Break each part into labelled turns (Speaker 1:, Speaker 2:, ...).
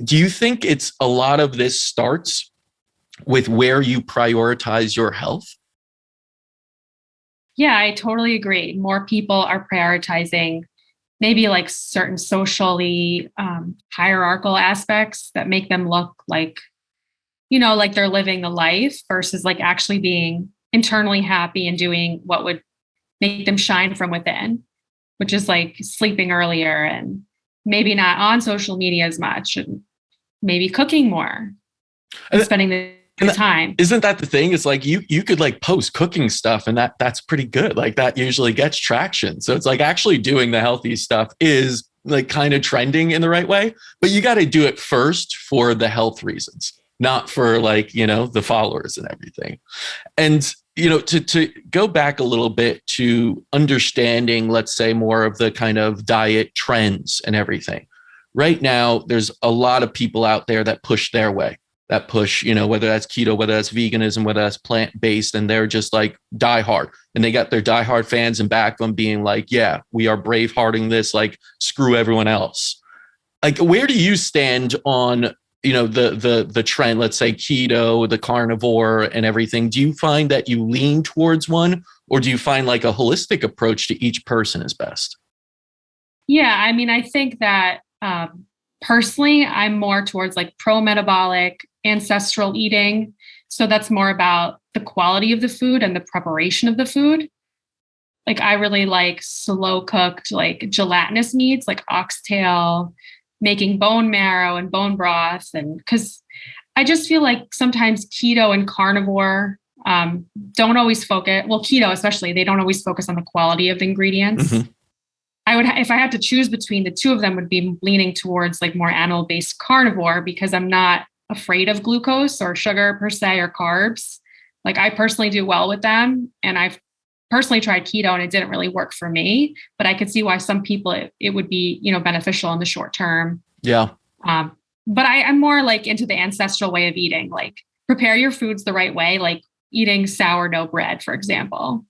Speaker 1: Do you think it's a lot of this starts with where you prioritize your health?
Speaker 2: Yeah, I totally agree. More people are prioritizing maybe like certain socially hierarchical aspects that make them look like, like they're living the life versus like actually being internally happy and doing what would make them shine from within, which is like sleeping earlier and maybe not on social media as much and maybe cooking more and
Speaker 1: And,
Speaker 2: spending the
Speaker 1: and
Speaker 2: time.
Speaker 1: isn't that the thing? It's like you could like post cooking stuff and that's pretty good. Like that usually gets traction. So it's like actually doing the healthy stuff is like kind of trending in the right way, but you got to do it first for the health reasons, not for like, the followers and everything. And to go back a little bit to understanding, let's say, more of the kind of diet trends and everything. Right now, there's a lot of people out there that push their way, that push, whether that's keto, whether that's veganism, whether that's plant-based, and they're just like diehard. And they got their diehard fans in back of them being like, yeah, we are bravehearting this, like screw everyone else. Like, where do you stand on the trend, let's say keto, the carnivore and everything? Do you find that you lean towards one, or do you find like a holistic approach to each person is best?
Speaker 2: Yeah, I mean, I think that personally, I'm more towards like pro-metabolic, ancestral eating. So that's more about the quality of the food and the preparation of the food. Like I really like slow cooked, like gelatinous meats, like oxtail, making bone marrow and bone broth. And because I just feel like sometimes keto and carnivore don't always focus, well, keto especially, they don't always focus on the quality of the ingredients.
Speaker 1: Mm-hmm.
Speaker 2: I would, if I had to choose between the two of them, would be leaning towards like more animal-based carnivore because I'm not afraid of glucose or sugar per se or carbs. Like I personally do well with them, and I've personally tried keto and it didn't really work for me. But I could see why some people it would be beneficial in the short term.
Speaker 1: Yeah.
Speaker 2: But I'm more like into the ancestral way of eating. Like prepare your foods the right way. Like eating sourdough bread, for example,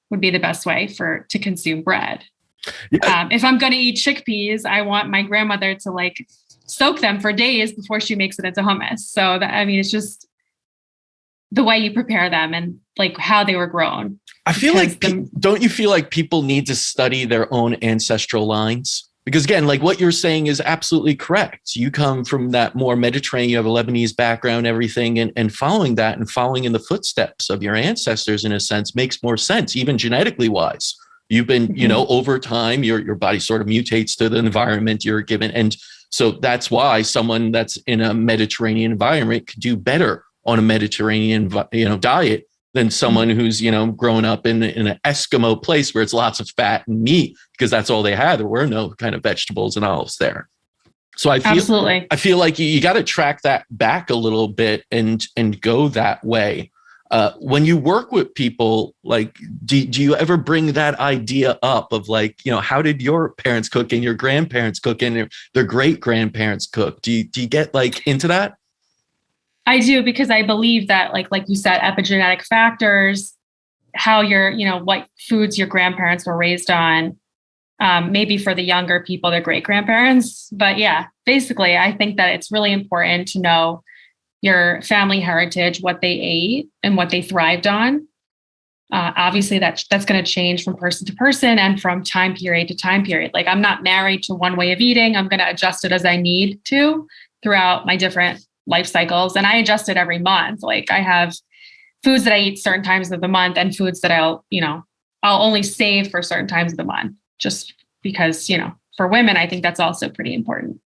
Speaker 2: would be the best way to consume bread.
Speaker 1: Yeah.
Speaker 2: If I'm going to eat chickpeas, I want my grandmother to like soak them for days before she makes it into hummus. So it's just the way you prepare them and like how they were grown.
Speaker 1: I feel like, don't you feel like people need to study their own ancestral lines? Because again, like what you're saying is absolutely correct. You come from that more Mediterranean, you have a Lebanese background, everything, and following that and following in the footsteps of your ancestors in a sense makes more sense, even genetically wise. You've been, over time, your body sort of mutates to the environment you're given. And so that's why someone that's in a Mediterranean environment could do better on a Mediterranean, diet than someone who's, grown up in an Eskimo place where it's lots of fat and meat because that's all they had. There were no kind of vegetables and olives there. So
Speaker 2: Absolutely.
Speaker 1: I feel like you got to track that back a little bit and go that way. When you work with people, like, do you ever bring that idea up of like, how did your parents cook and your grandparents cook and their great grandparents cook? Do you get like into that?
Speaker 2: I do, because I believe that like you said, epigenetic factors, how what foods your grandparents were raised on, maybe for the younger people, their great grandparents. But yeah, basically, I think that it's really important to know your family heritage, what they ate and what they thrived on. Obviously, that's going to change from person to person and from time period to time period. Like I'm not married to one way of eating. I'm going to adjust it as I need to throughout my different life cycles. And I adjust it every month. Like I have foods that I eat certain times of the month and foods that I'll only save for certain times of the month, just because, for women, I think that's also pretty important.